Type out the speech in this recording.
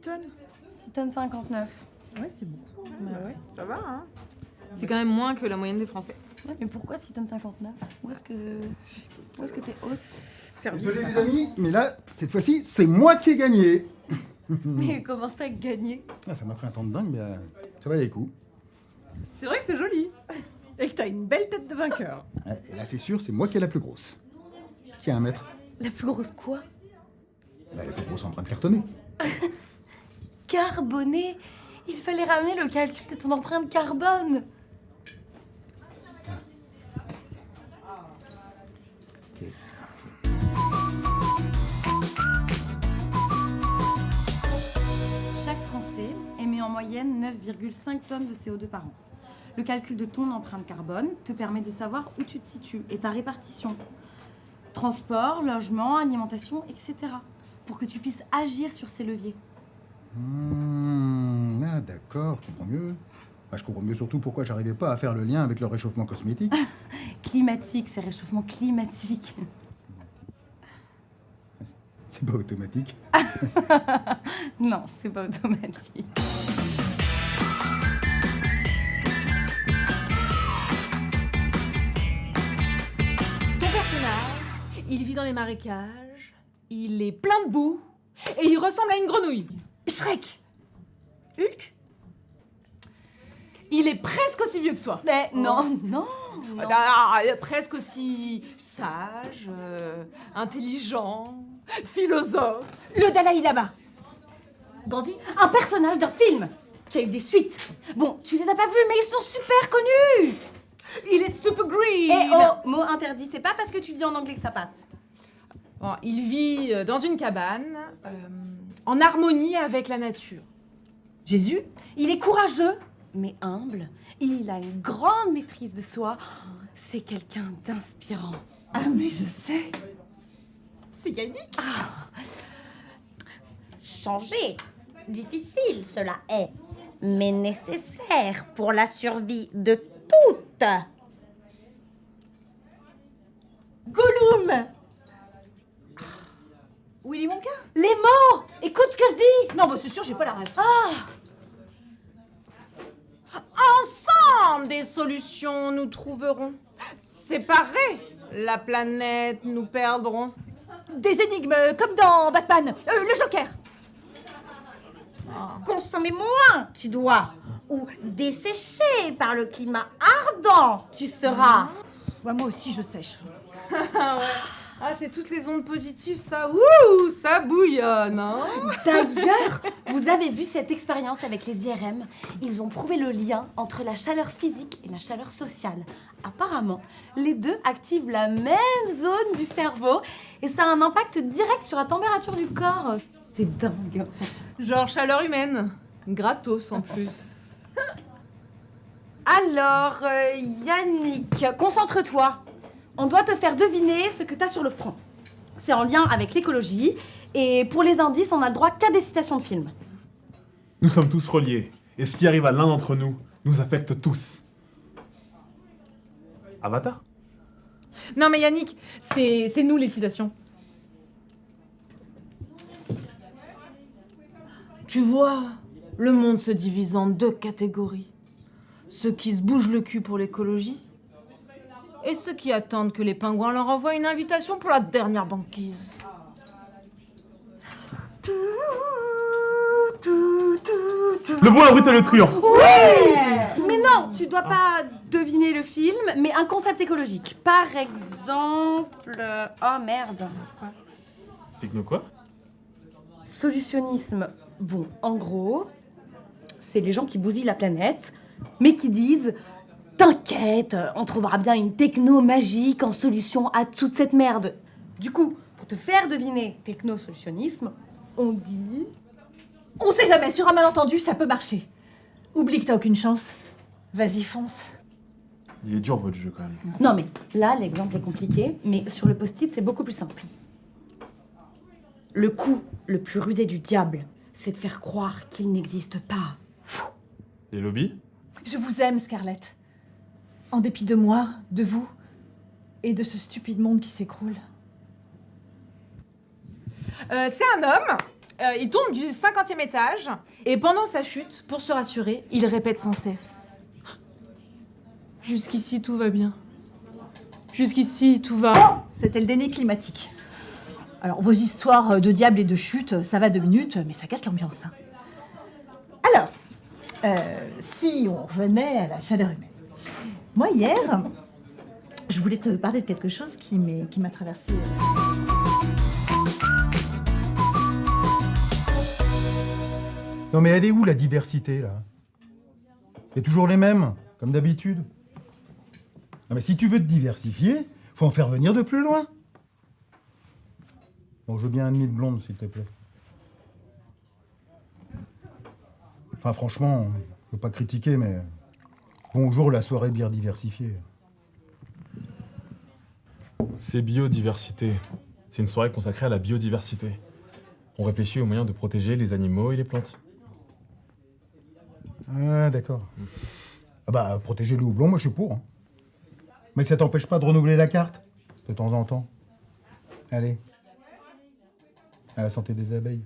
tonnes. 6 tonnes 59. Ouais, c'est beaucoup. Bah ouais. Ça va, hein? C'est quand même moins que la moyenne des Français. Ouais, mais pourquoi 6 tonnes 59? Où est-ce que t'es haute? Service. Désolé les amis, mais là, cette fois-ci, c'est moi qui ai gagné. Mais comment ça gagner? Ah, ça m'a pris un temps de dingue, mais ça valait les coups. C'est vrai que c'est joli. Et que t'as une belle tête de vainqueur. Ouais, et là, c'est sûr, c'est moi qui ai la plus grosse. Qui a 1 mètre? La plus grosse quoi? La plus grosse empreinte cartonnée. Carboné. Il fallait ramener le calcul de ton empreinte carbone. Chaque Français émet en moyenne 9,5 tonnes de CO2 par an. Le calcul de ton empreinte carbone te permet de savoir où tu te situes et ta répartition. Transport, logement, alimentation, etc. Pour que tu puisses agir sur ces leviers. Ah, d'accord, je comprends mieux. Ah, je comprends mieux surtout pourquoi j'arrivais pas à faire le lien avec le réchauffement cosmétique. Climatique, c'est réchauffement climatique. C'est pas automatique. Non, c'est pas automatique. Ton personnage, il vit dans les marécages, il est plein de boue et il ressemble à une grenouille. Shrek. Hulk. Il est presque aussi vieux que toi. Mais non, non. Presque aussi sage, intelligent, philosophe. Le Dalai Lama. Gandhi, un personnage d'un film qui a eu des suites. Bon, tu les as pas vus, mais ils sont super connus. Il est super green. Eh oh, mot interdit, c'est pas parce que tu le dis en anglais que ça passe. Bon, il vit dans une cabane, en harmonie avec la nature. Jésus, il est courageux, mais humble. Il a une grande maîtrise de soi. C'est quelqu'un d'inspirant. Ah, mais je sais. C'est gagné. Changer. Difficile, cela est, mais nécessaire pour la survie de toutes. Gollum. Willy Wonka. Les mots. Écoute ce que je dis. Non, bah c'est sûr, j'ai pas la rêve. Ensemble, des solutions nous trouverons. Séparés, la planète nous perdrons. Des énigmes, comme dans Batman. Le Joker. Consommer moins, tu dois. Ou desséché par le climat ardent, tu seras. Ouais, moi aussi, je sèche. Ah, c'est toutes les ondes positives, ça. Ouh, ça bouillonne, hein. D'ailleurs, vous avez vu cette expérience avec les IRM? Ils ont prouvé le lien entre la chaleur physique et la chaleur sociale. Apparemment, les deux activent la même zone du cerveau et ça a un impact direct sur la température du corps. C'est dingue. Genre chaleur humaine. Gratos, en plus. Alors, Yannick, concentre-toi. On doit te faire deviner ce que t'as sur le front. C'est en lien avec l'écologie et pour les indices, on a le droit qu'à des citations de films. Nous sommes tous reliés, et ce qui arrive à l'un d'entre nous nous affecte tous. Avatar? Non, mais Yannick, c'est nous les citations. Tu vois, le monde se divise en 2 catégories. Ceux qui se bougent le cul pour l'écologie et ceux qui attendent que les pingouins leur envoient une invitation pour la dernière banquise. Le bois abrite le truand. Mais non, tu dois pas deviner le film, mais un concept écologique. Par exemple... Oh merde. Techno quoi? Solutionnisme. Bon, en gros, c'est les gens qui bousillent la planète, mais qui disent « T'inquiète, on trouvera bien une techno magique en solution à toute cette merde. » Du coup, pour te faire deviner techno-solutionnisme, on dit... On sait jamais, sur un malentendu, ça peut marcher. Oublie que t'as aucune chance. Vas-y, fonce. Il est dur votre jeu quand même. Non mais là, l'exemple est compliqué, mais sur le post-it, c'est beaucoup plus simple. Le coup le plus rusé du diable, c'est de faire croire qu'il n'existe pas. Les lobbies? Je vous aime, Scarlett. En dépit de moi, de vous, et de ce stupide monde qui s'écroule. C'est un homme Il tombe du 50e étage, et pendant sa chute, pour se rassurer, il répète sans cesse. Jusqu'ici, tout va bien. Jusqu'ici, tout va... C'était le déni climatique. Alors, vos histoires de diable et de chute, ça va 2 minutes, mais ça casse l'ambiance. Hein. Alors, si on revenait à la chaleur humaine. Moi, hier, je voulais te parler de quelque chose qui m'a traversé. Non mais elle est où la diversité là? C'est toujours les mêmes, comme d'habitude. Non mais si tu veux te diversifier, faut en faire venir de plus loin. Bon, je veux bien un demi de blonde, s'il te plaît. Enfin franchement, je veux pas critiquer, mais bonjour la soirée bière diversifiée. C'est biodiversité. C'est une soirée consacrée à la biodiversité. On réfléchit aux moyens de protéger les animaux et les plantes. Ah d'accord. Ah bah protéger le houblon, moi je suis pour. Hein. Mais que ça t'empêche pas de renouveler la carte, de temps en temps. Allez. À la santé des abeilles.